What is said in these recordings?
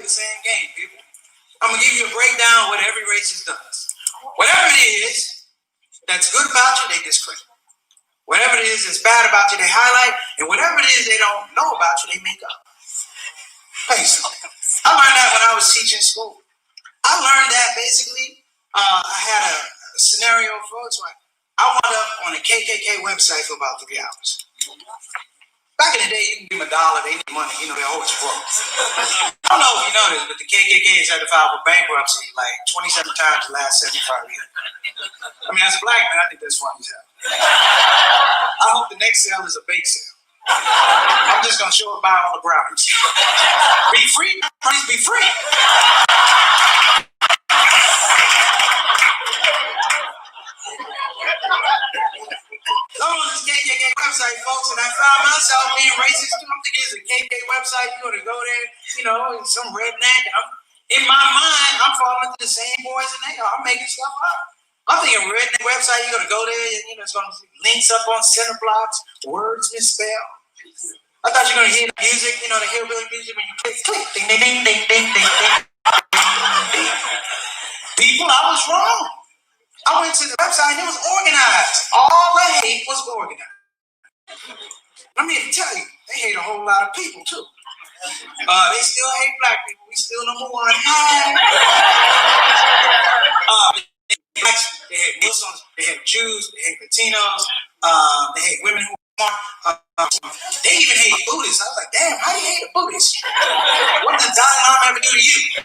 the same game, people. I'm going to give you a breakdown of what every racist does. Whatever it is that's good about you, they discredit. Whatever it is that's bad about you, they highlight. And whatever it is they don't know about you, they make up. Basically. I learned that when I was teaching school. I learned that basically, I had a scenario for it. So I wound up on a KKK website for about 3 hours. Back in the day, you can give them $1, they need money, they're always broke. I don't know if you know this, but the KKK has had to file for bankruptcy like 27 times in the last 75 years. I mean, as a black man, I think that's funny as hell. I hope the next sale is a bake sale. I'm just going to show up by all the brownies. Be free, please be free. I'm on this KKK website, folks, and I found myself being racist too. I'm thinking it's a KKK website. You're going to go there, some redneck. In my mind, I'm falling into the same poison they are. I'm making stuff up. I'm thinking redneck website. You're going to go there, and it's going to links up on center blocks, words misspelled. I thought you were going to hear the music, the hillbilly music when you click, ding, ding, ding, ding, ding, ding, ding. People, I was wrong. I went to the website and it was organized. All the hate was organized. I'm here to tell you, they hate a whole lot of people too. They still hate black people. We still number one. They hate Muslims. They hate Jews. They hate Latinos. They hate women who are. They even hate Buddhists. I was like, damn, how do you hate a Buddhist? What did the Dalai Lama ever do to you?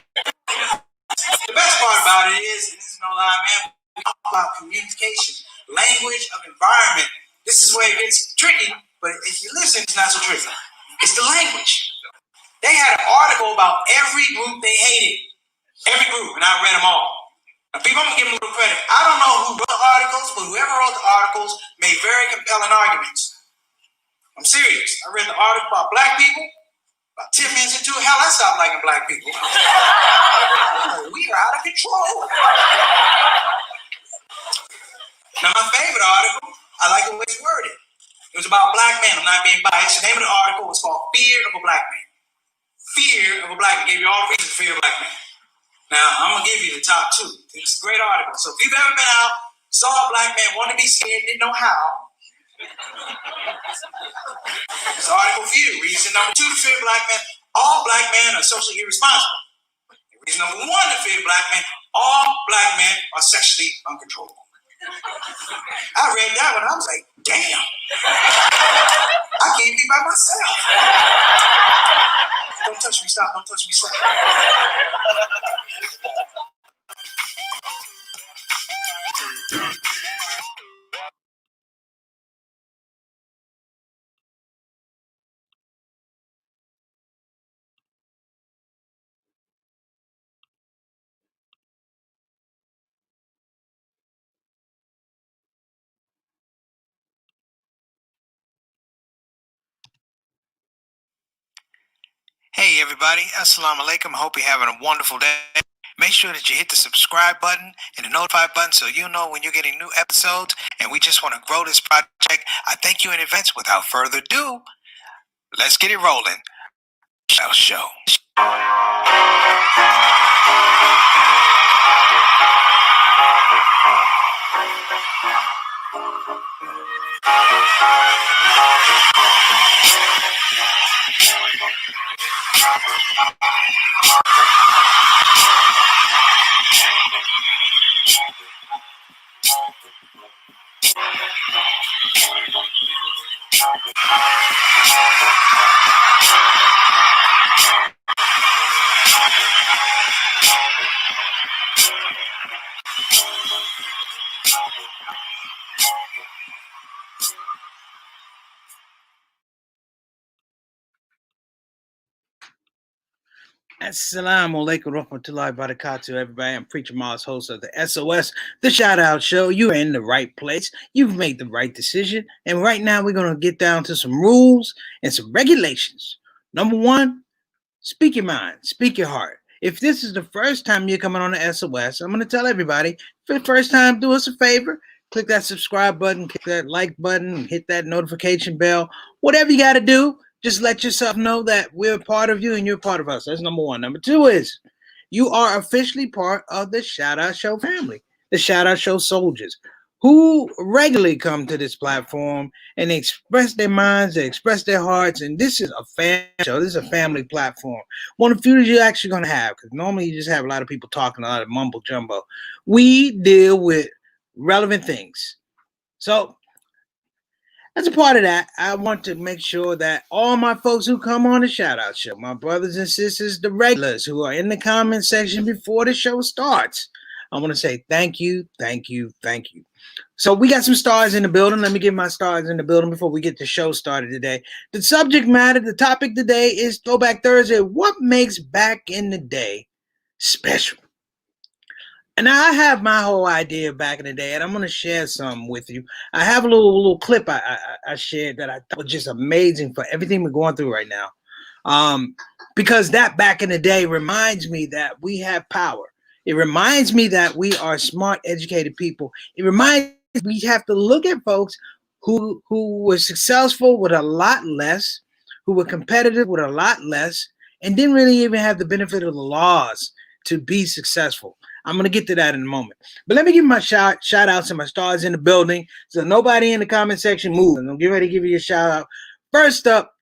The best part about it is, and this is no lie, man. We talk about communication, language of environment. This is where it gets tricky, but if you listen, it's not so tricky. It's the language. They had an article about every group they hated. Every group, and I read them all. Now, people, I'm going to give them a little credit. I don't know who wrote the articles, but whoever wrote the articles made very compelling arguments. I'm serious. I read the article about black people. About 10 minutes into it, hell, I stopped liking black people. We are out of control. Now, my favorite article, I like the way it's worded. It was about black men. I'm not being biased. The name of the article was called Fear of a Black Man. Fear of a Black Man. Gave you all the reasons to fear a black man. Now, I'm going to give you the top 2. It's a great article. So if you've ever been out, saw a black man, wanted to be scared, didn't know how, this article for you. Reason number 2 to fear black men. All black men are socially irresponsible. Reason number 1 to fear black men. All black men are sexually uncontrollable. I read that one. I was like, damn. I can't be by myself. Don't touch me, stop. Don't touch me, stop. Hey everybody, Assalamu alaikum. Hope you're having a wonderful day. Make sure that you hit the subscribe button and the notify button so you know when you're getting new episodes, and we just want to grow this project. I thank you in advance. Without further ado, let's get it rolling. Show. Assalamu alaikum warahmatullahi wabarakatuh, everybody. I'm Preacher Mars, host of the S.O.S, the Shout Out Show. You're in the right place. You've made the right decision. And right now, we're going to get down to some rules and some regulations. Number 1, speak your mind. Speak your heart. If this is the first time you're coming on the S.O.S, I'm going to tell everybody, for the first time, do us a favor. Click that subscribe button, click that like button, hit that notification bell. Whatever you got to do, Just let yourself know that we're part of you and you're part of us. That's number one. Number two is you are officially part of the Shout Out Show family, the Shout Out Show soldiers who regularly come to this platform and they express their minds, they express their hearts, and this is a family show. This is a family platform. One of the few that you're actually going to have, because normally you just have a lot of people talking, a lot of mumbo jumbo. We deal with relevant things. So as a part of that, I want to make sure that all my folks who come on the shout out show, my brothers and sisters, the regulars who are in the comment section before the show starts, I want to say thank you, thank you, thank you. So we got some stars in the building. Let me give my stars in the building before we get the show started today. The subject matter, the topic today is Throwback Thursday. What makes back in the day special? And I have my whole idea back in the day, and I'm going to share some with you. I have a little clip I shared that I thought was just amazing for everything we're going through right now. Because that back in the day reminds me that we have power. It reminds me that we are smart, educated people. It reminds me we have to look at folks who were successful with a lot less, who were competitive with a lot less, and didn't really even have the benefit of the laws to be successful. I'm going to get to that in a moment. But let me give my shout outs to my stars in the building. So nobody in the comment section move. I'm getting ready to give you a shout out. First up,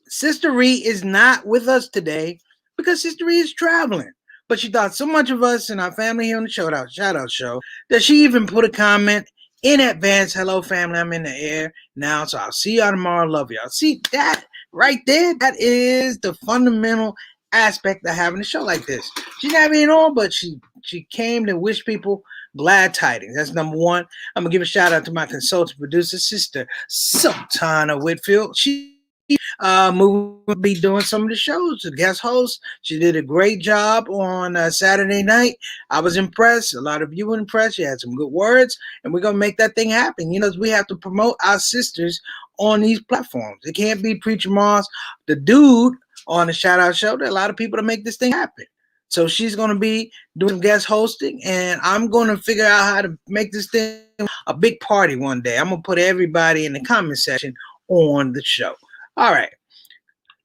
Sister Ree is not with us today because Sister Ree is traveling. But she thought so much of us and our family here on the shout out show that she even put a comment in advance. Hello, family. I'm in the air now. So I'll see y'all tomorrow. Love y'all. See that right there? That is the fundamental aspect of having a show like this. She's not being on, but she came to wish people glad tidings. That's number one. I'm gonna give a shout out to my consultant producer, Sister Sultana Whitfield. She will be doing some of the shows, the guest host. She did a great job on Saturday night. I was impressed. A lot of you were impressed. She had some good words, and we're gonna make that thing happen. You know, we have to promote our sisters on these platforms. It can't be Preacher Moss, the dude on the shout out show. There are a lot of people to make this thing happen. So she's going to be doing guest hosting, and I'm going to figure out how to make this thing a big party one day. I'm going to put everybody in the comment section on the show. All right.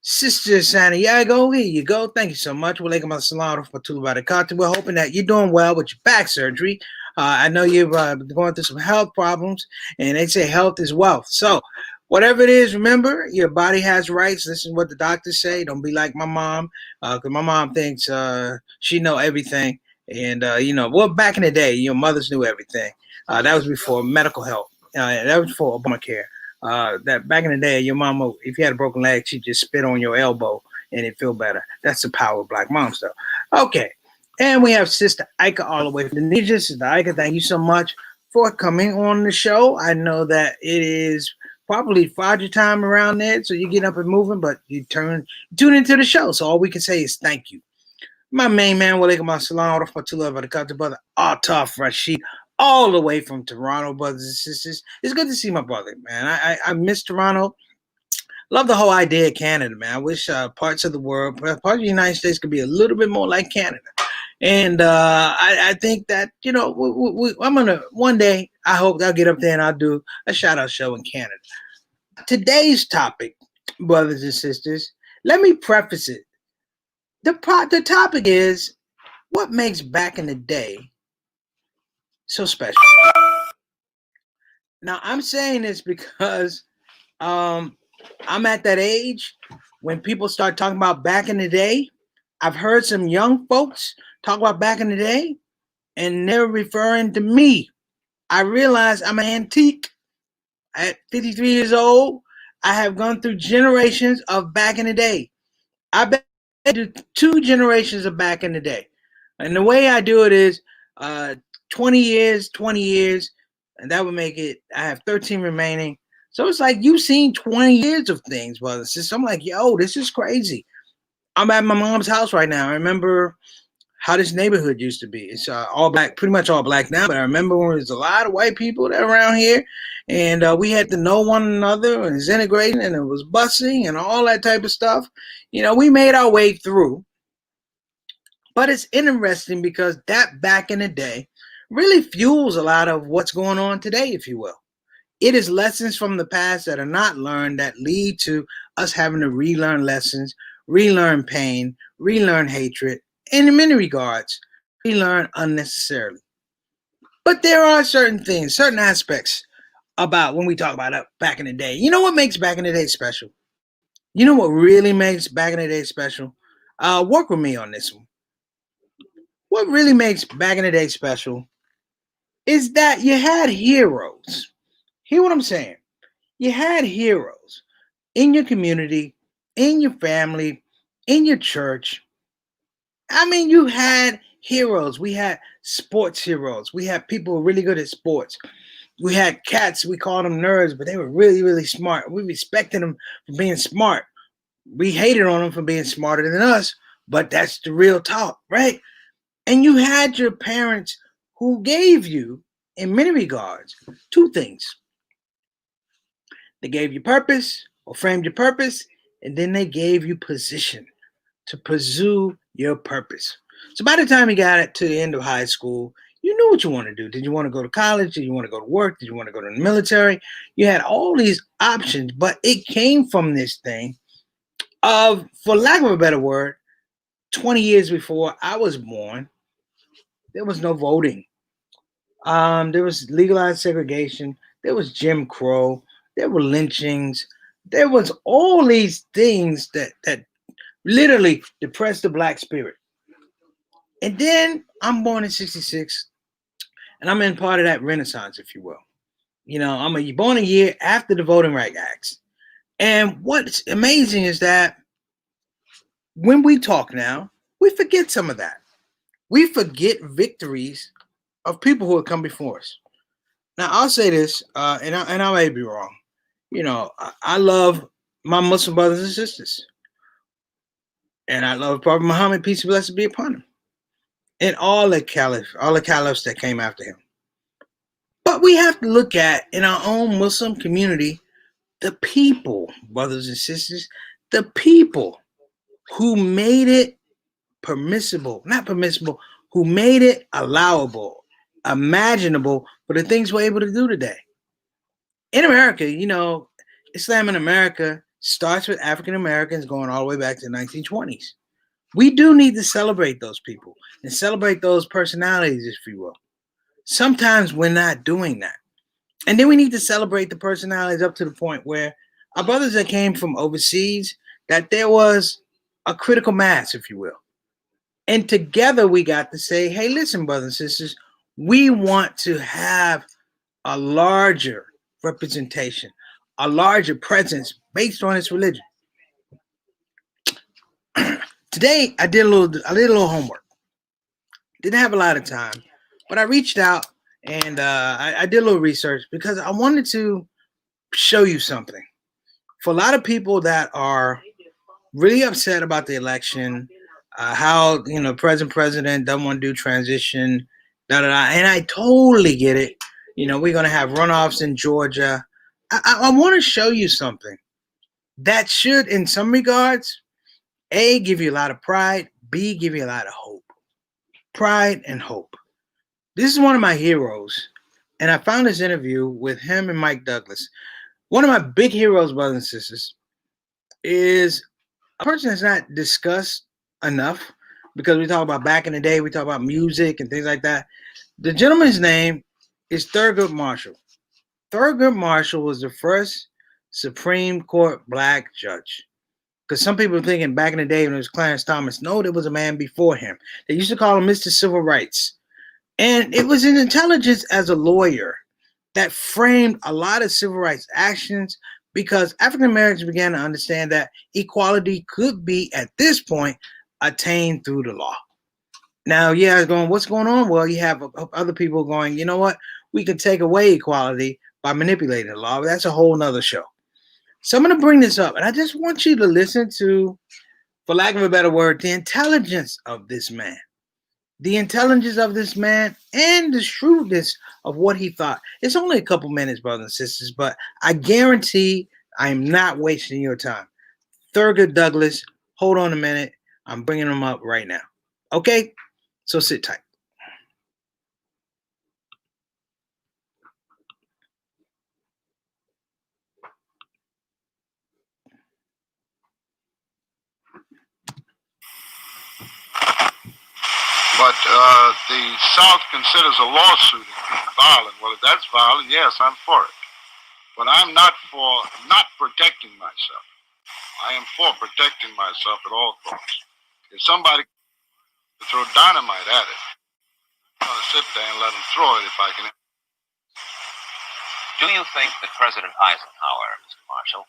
Sister Santiago, here you go. Thank you so much. We're going We're hoping that you're doing well with your back surgery. I know you've been going through some health problems, and they say health is wealth. So whatever it is, remember, your body has rights. Listen to what the doctors say. Don't be like my mom, because my mom thinks she know everything. And, well, back in the day, your mothers knew everything. That was before medical help. That was before Obamacare. That back in the day, your mama, if you had a broken leg, she'd just spit on your elbow and it'd feel better. That's the power of black moms, though. Okay. And we have Sister Ika all the way from Indonesia. Sister Ika, thank you so much for coming on the show. I know that it is probably Fajr time around there, so you get up and moving, but you tune into the show. So all we can say is thank you. My main man, walaikum assalam, rahmatullah barakatuh, brother Ataf Rashid, all the way from Toronto, brothers and sisters. It's good to see my brother, man. I miss Toronto. Love the whole idea of Canada, man. I wish parts of the world, part of the United States could be a little bit more like Canada. And I think that, I'm going to, one day, I hope I'll get up there and I'll do a shout out show in Canada. Today's topic, brothers and sisters, let me preface it. The topic is what makes back in the day so special. Now, I'm saying this because I'm at that age when people start talking about back in the day. I've heard some young folks talk about back in the day, and they're referring to me. I realize I'm an antique. At 53 years old, I have gone through generations of back in the day. I've been through 2 generations of back in the day. And the way I do it is 20 years, and that would make it, I have 13 remaining. So it's like you've seen 20 years of things, brother and sister. I'm like, yo, this is crazy. I'm at my mom's house right now. I remember how this neighborhood used to be. It's all black, pretty much all black now. But I remember when there was a lot of white people that around here, and we had to know one another, and it's integrating, and it was busing and all that type of stuff. We made our way through. But it's interesting because that back in the day really fuels a lot of what's going on today, if you will. It is lessons from the past that are not learned that lead to us having to relearn lessons, relearn pain, relearn hatred, and in many regards, relearn unnecessarily. But there are certain things, certain aspects about when we talk about back in the day. You know what makes back in the day special? You know what really makes back in the day special? Work with me on this one. What really makes back in the day special is that you had heroes. Hear what I'm saying? You had heroes in your community, in your family, in your church. I mean, you had heroes. We had sports heroes. We had people who were really good at sports. We had cats. We called them nerds, but they were really, really smart. We respected them for being smart. We hated on them for being smarter than us, but that's the real talk, right? And you had your parents who gave you, in many regards, two things. They gave you purpose or framed your purpose, and then they gave you position to pursue your purpose. So by the time you got it to the end of high school, you knew what you want to do. Did you want to go to college? Did you want to go to work? Did you want to go to the military? You had all these options, but it came from this thing of, for lack of a better word, 20 years before I was born, there was no voting. There was legalized segregation. There was Jim Crow. There were lynchings. There was all these things that literally depressed the black spirit. And then I'm born in '66, and I'm in part of that renaissance, if you will. You know, I'm born a year after the Voting Rights Act. And what's amazing is that when we talk now, we forget some of that. We forget victories of people who have come before us. Now, I'll say this, and I may be wrong. You know, I love my Muslim brothers and sisters, and I love Prophet Muhammad, peace and blessings be upon him, and all the caliphs that came after him. But we have to look at, in our own Muslim community, the people, brothers and sisters, the people who made it not permissible, who made it allowable, imaginable for the things we're able to do today. In America, you know, Islam in America starts with African Americans going all the way back to the 1920s. We do need to celebrate those people and celebrate those personalities, if you will. Sometimes we're not doing that. And then we need to celebrate the personalities up to the point where our brothers that came from overseas, that there was a critical mass, if you will. And together we got to say, hey, listen, brothers and sisters, we want to have a larger representation, a larger presence based on its religion. Today, I did a little homework. Didn't have a lot of time, but I reached out and I did a little research because I wanted to show you something. For a lot of people that are really upset about the election, how present president doesn't want to do transition, and I totally get it. You know, we're gonna have runoffs in Georgia. I want to show you something that should, in some regards, A, give you a lot of pride, B, give you a lot of hope. Pride and hope. This is one of my heroes, and I found this interview with him and Mike Douglas. One of my big heroes, brothers and sisters, is a person that's not discussed enough because we talk about back in the day, we talk about music and things like that. The gentleman's name is Thurgood Marshall. Thurgood Marshall was the first Supreme Court black judge. Because some people are thinking back in the day when it was Clarence Thomas. No, there was a man before him. They used to call him Mr. Civil Rights. And it was his intelligence as a lawyer that framed a lot of civil rights actions because African Americans began to understand that equality could be, at this point, attained through the law. Now, yeah, what's going on? Well, you have other people going, you know what? We could take away equality by manipulating the law. That's a whole nother show. So I'm going to bring this up, and I just want you to listen to, for lack of a better word, the intelligence of this man. The intelligence of this man and the shrewdness of what he thought. It's only a couple minutes, brothers and sisters, but I guarantee I am not wasting your time. Thurgood Douglas, hold on a minute. I'm bringing him up right now. Okay? So sit tight. the South considers a lawsuit violent. Well, if that's violent, yes, I'm for it. But I'm not for not protecting myself. I am for protecting myself at all costs. If somebody throw dynamite at it, I'm going to sit there and let them throw it if I can. Do you think that President Eisenhower, Mr. Marshall,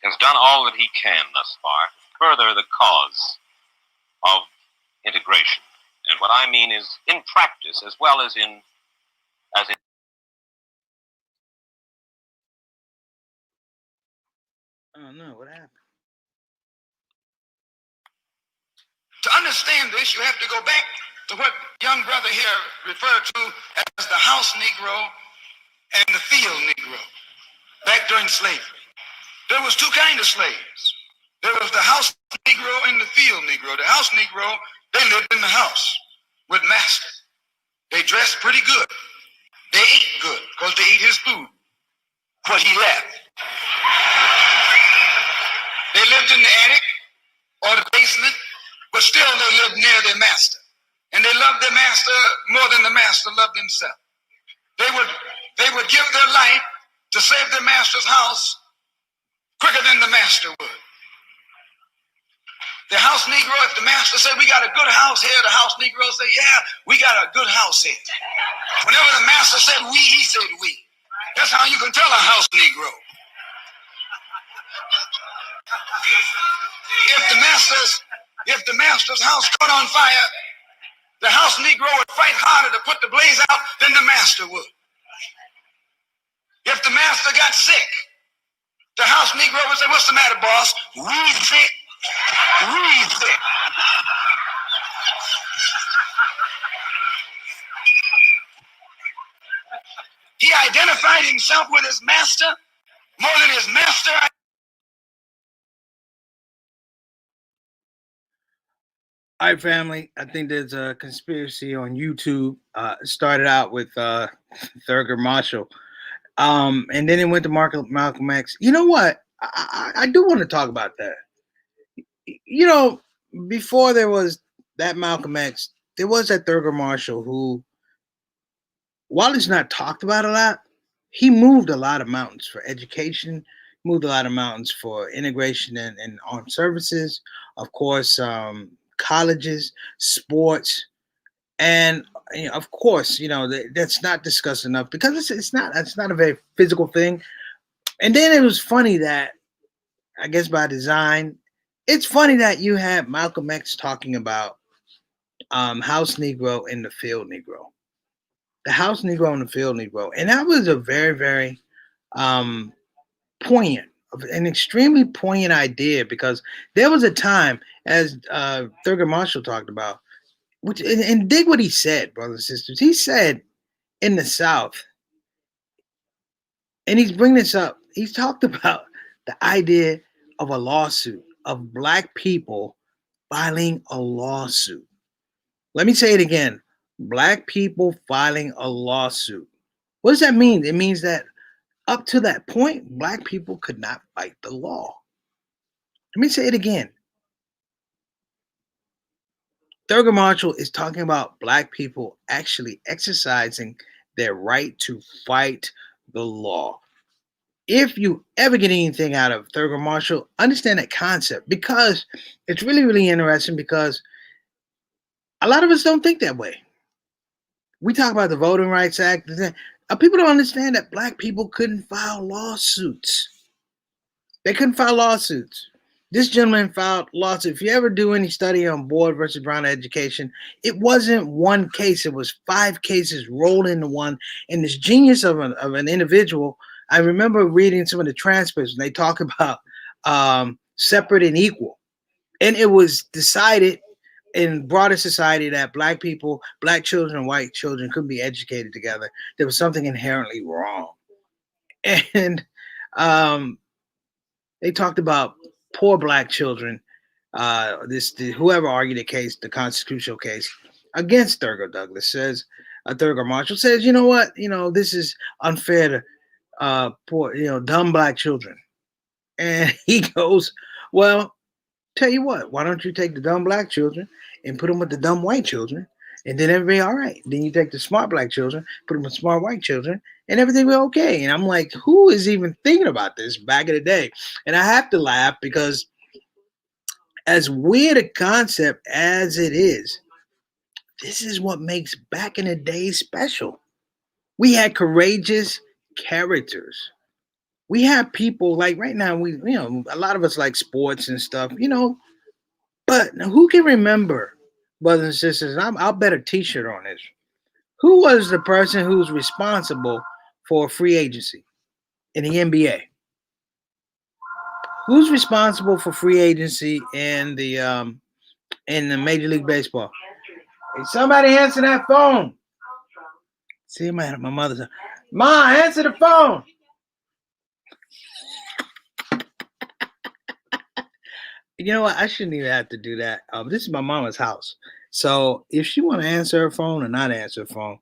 has done all that he can thus far to further the cause of integration? And what I mean is in practice as well as in Oh no, what happened? To understand this, you have to go back to what young brother here referred to as the house Negro and the field Negro back during slavery. There was two kinds of slaves. There was the house Negro and the field Negro. The house Negro, they lived in the house with master. They dressed pretty good. They ate good because they ate his food, what he left. They lived in the attic or the basement, but still they lived near their master. And they loved their master more than the master loved himself. They would give their life to save their master's house quicker than the master would. The house Negro, if the master said, we got a good house here, the house Negro said, yeah, we got a good house here. Whenever the master said we, he said we. That's how you can tell a house Negro. If the master's house caught on fire, the house Negro would fight harder to put the blaze out than the master would. If the master got sick, the house Negro would say, what's the matter, boss? We sick. We sick. He identified himself with his master more than his master. All right, family. I think there's a conspiracy on YouTube. It started out with Thurgood Marshall, and then it went to Malcolm X. You know what? I do want to talk about that. You know, before there was that Malcolm X, there was that Thurgood Marshall who, while he's not talked about a lot, he moved a lot of mountains for education, moved a lot of mountains for integration and armed services, of course, colleges, sports, and of course, that's not discussed enough because it's not a very physical thing. And then it was funny that, I guess by design, it's funny that you had Malcolm X talking about house Negro and the field Negro. The house Negro and the field Negro. And that was a very, very poignant, an extremely poignant idea because there was a time, as Thurgood Marshall talked about, and dig what he said, brothers and sisters. He said in the South, and he's bringing this up, he's talked about the idea of a lawsuit, of black people filing a lawsuit. Let me say it again. Black people filing a lawsuit. What does that mean? It means that up to that point, black people could not fight the law. Let me say it again. Thurgood Marshall is talking about black people actually exercising their right to fight the law. If you ever get anything out of Thurgood Marshall, understand that concept because it's really, really interesting because a lot of us don't think that way. We talk about the Voting Rights Act. People don't understand that black people couldn't file lawsuits. They couldn't file lawsuits. This gentleman filed lawsuits. If you ever do any study on Board versus Brown education, it wasn't one case. It was 5 cases rolled into one. And this genius of an individual, I remember reading some of the transcripts, and they talk about separate and equal. And it was decided in broader society that black people, black children and white children couldn't be educated together. There was something inherently wrong. And they talked about poor black children, whoever argued the case, the constitutional case against Thurgood Douglas says, Thurgood Marshall says, you know what, this is unfair to poor, dumb black children. And he goes, well, tell you what, why don't you take the dumb black children and put them with the dumb white children And then everybody, all right. Then you take the smart black children, put them with smart white children, and everything will be okay. And I'm like, who is even thinking about this back in the day? And I have to laugh because as weird a concept as it is, this is what makes back in the day special. We had courageous characters. We have people like right now, a lot of us like sports and stuff, but who can remember, brothers and sisters? I'll bet a t shirt on this. Who was the person who's responsible for free agency in the NBA? Who's responsible for free agency in the Major League Baseball? Hey, somebody answer that phone. See, my mother's Ma, answer the phone. You know what? I shouldn't even have to do that. This is my mama's house. So if she want to answer her phone or not answer her phone,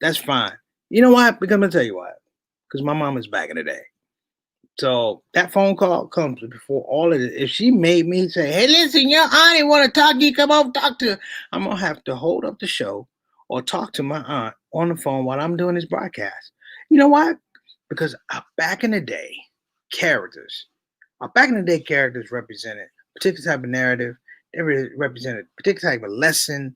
that's fine. You know why? Because I'm going to tell you why. Because my mom is back in the day. So that phone call comes before all of it. If she made me say, hey, listen, your auntie want to talk to you, come over talk to her, I'm going to have to hold up the show or talk to my aunt on the phone while I'm doing this broadcast. You know why? Because back in the day, characters represented a particular type of narrative. They represented a particular type of lesson,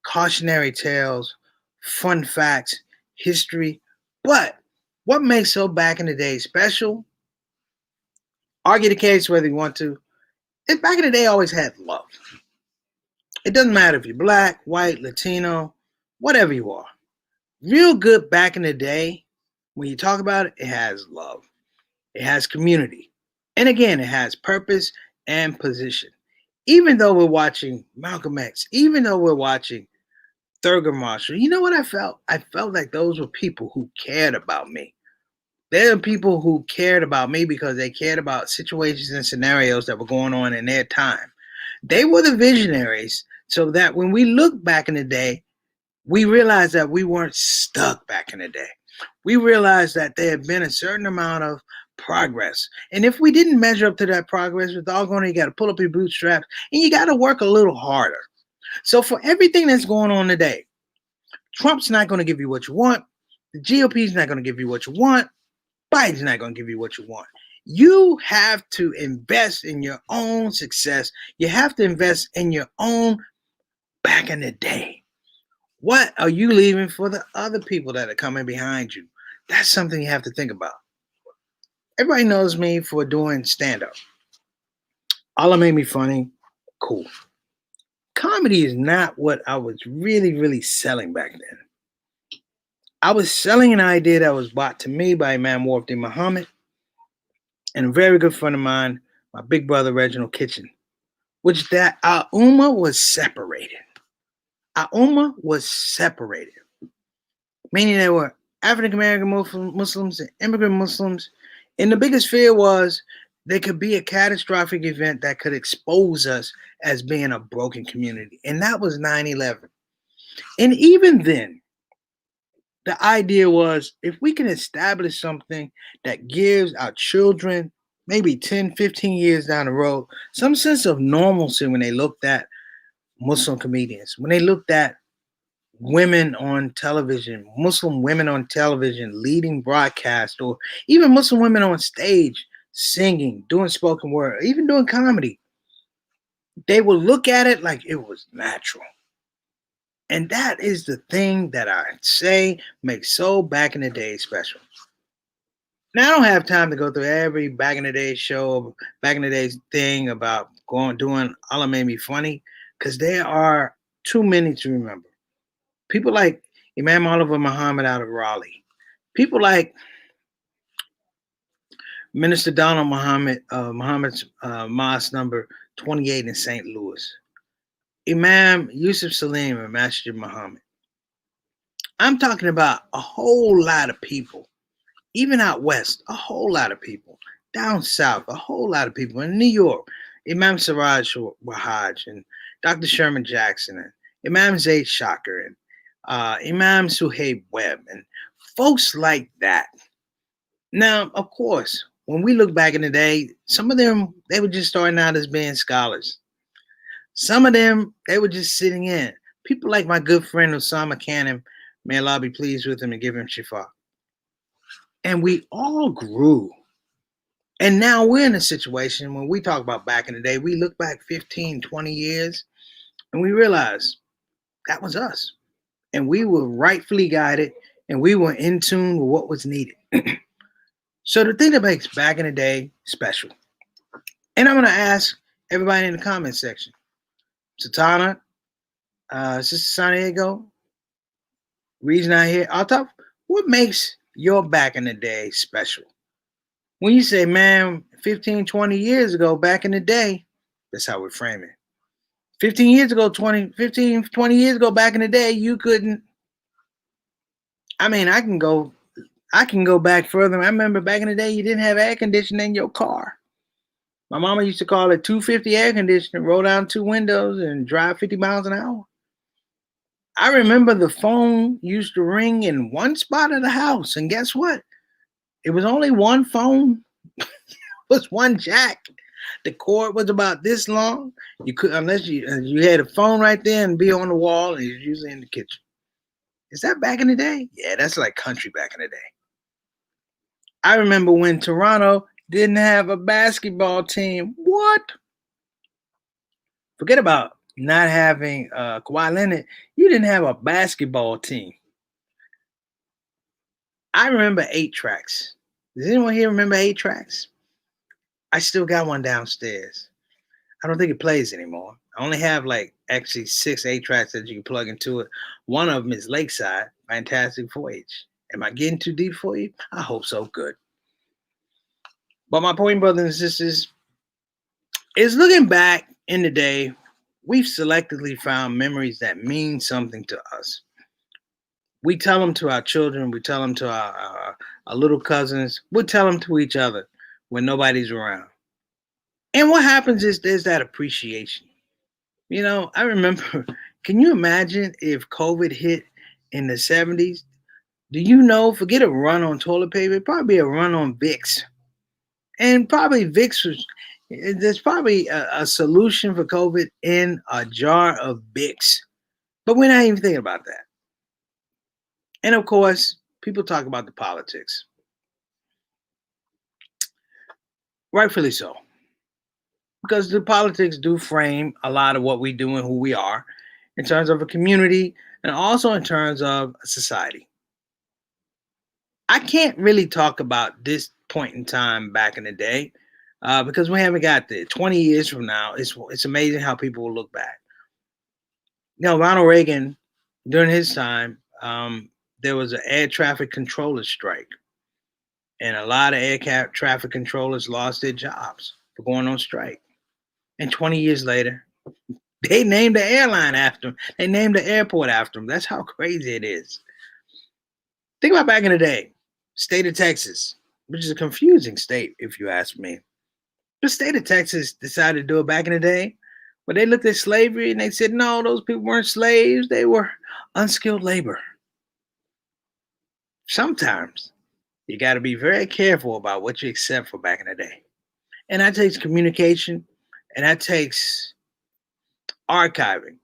cautionary tales, fun facts, history. But what makes so back in the day special? Argue the case whether you want to. It back in the day always had love. It doesn't matter if you're black, white, Latino, whatever you are. Real good back in the day, when you talk about it, it has love. It has community. And again, it has purpose and position. Even though we're watching Malcolm X, even though we're watching Thurgood Marshall, you know what I felt? I felt like those were people who cared about me. They're the people who cared about me because they cared about situations and scenarios that were going on in their time. They were the visionaries so that when we look back in the day, we realized that we weren't stuck back in the day. We realized that there had been a certain amount of progress. And if we didn't measure up to that progress, with all going, you got to pull up your bootstraps and you got to work a little harder. So for everything that's going on today, Trump's not going to give you what you want. The GOP's not going to give you what you want. Biden's not going to give you what you want. You have to invest in your own success. You have to invest in your own back in the day. What are you leaving for the other people that are coming behind you? That's something you have to think about. Everybody knows me for doing stand-up. All that made me funny, cool. Comedy is not what I was really, really selling back then. I was selling an idea that was brought to me by Imam Warfdi Muhammad and a very good friend of mine, my big brother Reginald Kitchen, which that our ummah was separated. Our ummah was separated, meaning there were African American Muslims and immigrant Muslims, and the biggest fear was there could be a catastrophic event that could expose us as being a broken community, and that was 9/11. And even then, the idea was if we can establish something that gives our children maybe 10, 15 years down the road some sense of normalcy when they looked at Muslim comedians, when they looked at women on television, Muslim women on television leading broadcast, or even Muslim women on stage singing, doing spoken word, even doing comedy, they would look at it like it was natural. And that is the thing that I say makes so back in the day special. Now I don't have time to go through every back in the day show, back in the day thing about doing all that made me funny, because there are too many to remember. People like Imam Oliver Muhammad out of Raleigh. People like Minister Donald Muhammad's Mosque number 28 in St. Louis. Imam Yusuf Salim and Masjid Muhammad. I'm talking about a whole lot of people, even out west, a whole lot of people, down south, a whole lot of people in New York, Imam Siraj Wahaj and Dr. Sherman Jackson and Imam Zaid Shaker and Imam Suhaib Webb and folks like that. Now, of course, when we look back in the day, some of them, they were just starting out as being scholars. Some of them, they were just sitting in. People like my good friend Osama Khan, may Allah be pleased with him and give him shifa. And we all grew. And now we're in a situation when we talk about back in the day, we look back 15, 20 years and we realize that was us. And we were rightfully guided and we were in tune with what was needed. So the thing that makes back in the day special, and I'm going to ask everybody in the comment section, Satana, Sister San Diego, reason I hear, Altaf, what makes your back in the day special? When you say, man, 15, 20 years ago, back in the day, that's how we frame it. 15 years ago, 20 years ago, back in the day, you couldn't. I mean, I can go back further. I remember back in the day, you didn't have air conditioning in your car. My mama used to call it 250 air conditioning, roll down 2 windows and drive 50 miles an hour. I remember the phone used to ring in one spot of the house. And guess what? It was only one phone. It was one jack. The cord was about this long. You could, unless you had a phone right there and be on the wall, and it's usually in the kitchen. Is that back in the day? Yeah, that's like country back in the day. I remember when Toronto didn't have a basketball team. What? Forget about not having Kawhi Leonard. You didn't have a basketball team. I remember 8 tracks. Does anyone here remember 8 tracks? I still got one downstairs. I don't think it plays anymore. I only have like actually 6 8 tracks that you can plug into it. One of them is Lakeside, Fantastic Voyage. Am I getting too deep for you? I hope so. Good. But my point, brothers and sisters, is looking back in the day, we've selectively found memories that mean something to us. We tell them to our children. We tell them to our little cousins. We tell them to each other when nobody's around. And what happens is there's that appreciation. You know, I remember, can you imagine if COVID hit in the 70s? Do you know, forget a run on toilet paper, it'd probably be a run on Vicks. And probably Vicks was, there's probably a solution for COVID in a jar of Vicks. But we're not even thinking about that. And of course, people talk about the politics. Rightfully so. Because the politics do frame a lot of what we do and who we are in terms of a community and also in terms of a society. I can't really talk about this point in time back in the day because we haven't got there. 20 years from now, it's amazing how people will look back. You know, Ronald Reagan, during his time, there was an air traffic controller strike. And a lot of air traffic controllers lost their jobs for going on strike. And 20 years later, they named the airline after him. They named the airport after him. That's how crazy it is. Think about back in the day, state of Texas, which is a confusing state, if you ask me. The state of Texas decided to do it back in the day, but they looked at slavery and they said, no, those people weren't slaves. They were unskilled labor. Sometimes you got to be very careful about what you accept for back in the day. And that takes communication and that takes archiving.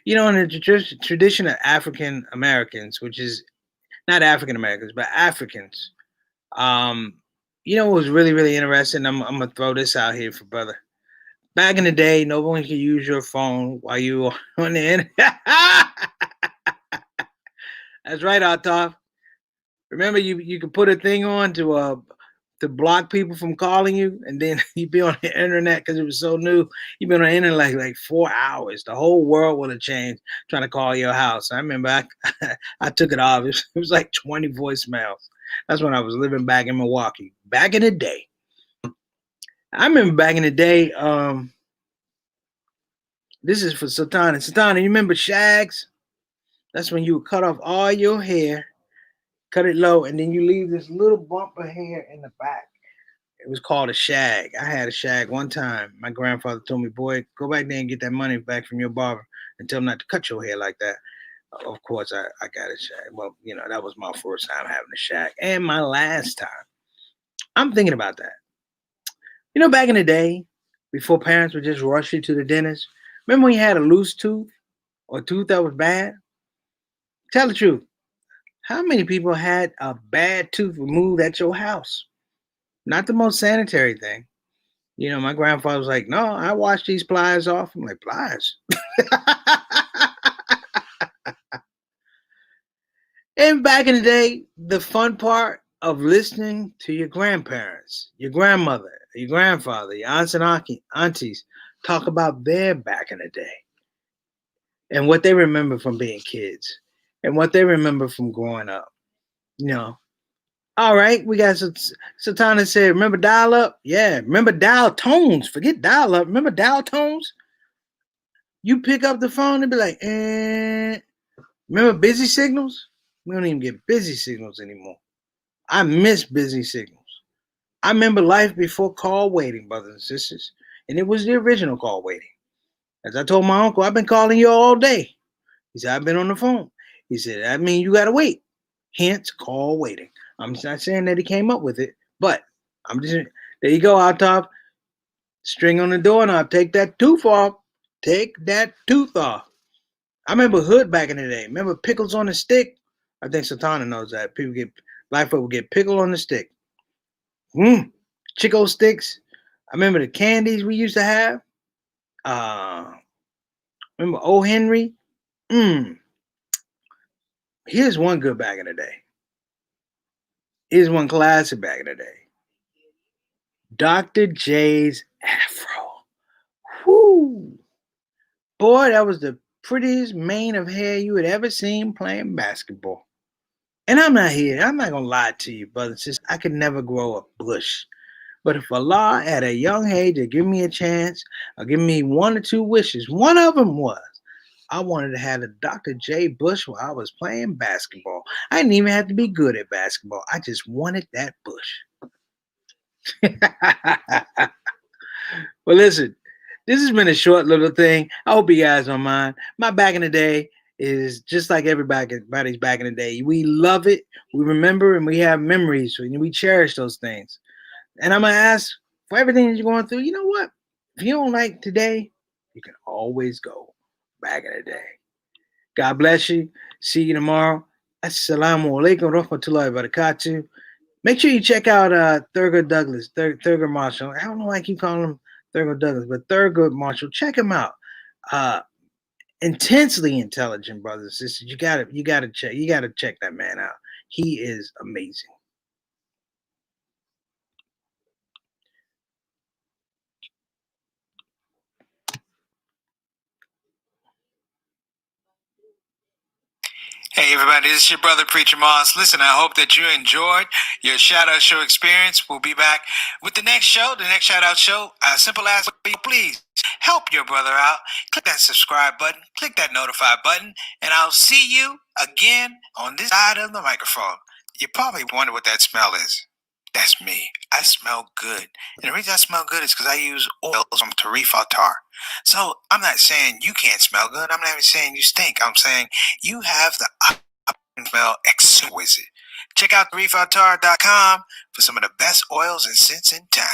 You know, in the tradition of African Americans, which is not African Americans, but Africans, you know, what was really, really interesting. I'm going to throw this out here for brother. Back in the day, no one could use your phone while you were on the internet. That's right, Altaf. Remember, you could put a thing on to block people from calling you, and then you'd be on the internet because it was so new. You've been on the internet like 4 hours. The whole world would have changed trying to call your house. I remember I took it off. It was like 20 voicemails. That's when I was living back in Milwaukee. Back in the day. I remember back in the day, this is for Sultana. Sultana, you remember shags? That's when you would cut off all your hair, cut it low, and then you leave this little bump of hair in the back. It was called a shag. I had a shag one time. My grandfather told me, boy, go back there and get that money back from your barber and tell him not to cut your hair like that. Of course, I got a shag. Well, you know, that was my first time having a shag and my last time. I'm thinking about that. You know, back in the day, before parents would just rush you to the dentist, remember when you had a loose tooth? or tooth that was bad? Tell the truth. How many people had a bad tooth removed at your house? Not the most sanitary thing. You know, my grandfather was like, "No, I wash these pliers off." I'm like, "Pliers?" And back in the day, the fun part of listening to your grandparents, your grandmother, your grandfather, your aunts and aunties talk about their back in the day and what they remember from being kids and what they remember from growing up. You know, all right, we got Satana said, remember dial up? Yeah, remember dial tones. Forget dial up. Remember dial tones? You pick up the phone and be like, remember busy signals? We don't even get busy signals anymore. I miss busy signals. I remember life before call waiting, brothers and sisters. And it was the original call waiting. As I told my uncle, I've been calling you all day. He said, I've been on the phone. He said, that means you got to wait. Hence, call waiting. I'm not saying that he came up with it, but I'm just, there you go, out top. String on the doorknob. Take that tooth off. Take that tooth off. I remember hood back in the day. Remember pickles on the stick? I think Satana knows that. Black folk would get pickle on the stick. Chico sticks. I remember the candies we used to have. Remember O. Henry? Here's one good back in the day. Here's one classic back in the day. Dr. J's afro. Whoo! Boy, that was the prettiest mane of hair you had ever seen playing basketball. And I'm not going to lie to you, brothers and sisters. I could never grow a bush. But if Allah at a young age had given me a chance or given me one or two wishes, one of them was I wanted to have a Dr. J. Bush while I was playing basketball. I didn't even have to be good at basketball. I just wanted that bush. Well, listen, this has been a short little thing. I hope you guys don't mind. My back in the day is just like everybody's back in the day. We love it. We remember and we have memories and we cherish those things. And I'm going to ask for everything that you're going through, you know what? If you don't like today, you can always go back in the day. God bless you. See you tomorrow. Assalamu alaikum rahmatullahi wa barakatuh. Make sure you check out Thurgood Douglas, Thurgood Marshall. I don't know why I keep calling him Thurgood Douglas, but Thurgood Marshall. Check him out. Intensely intelligent, brothers and sisters. You gotta check that man out. He is amazing. Hey everybody, this is your brother Preacher Moss. Listen, I hope that you enjoyed your shout out show experience. We'll be back with the next show, the next shout out show. Simple as, please help your brother out. Click that subscribe button, click that notify button, and I'll see you again on this side of the microphone. You probably wonder what that smell is. That's me. I smell good. And the reason I smell good is because I use oils from Tarifa tar. So I'm not saying you can't smell good. I'm not even saying you stink. I'm saying you have the smell exquisite. Check out tarifatar.com for some of the best oils and scents in town.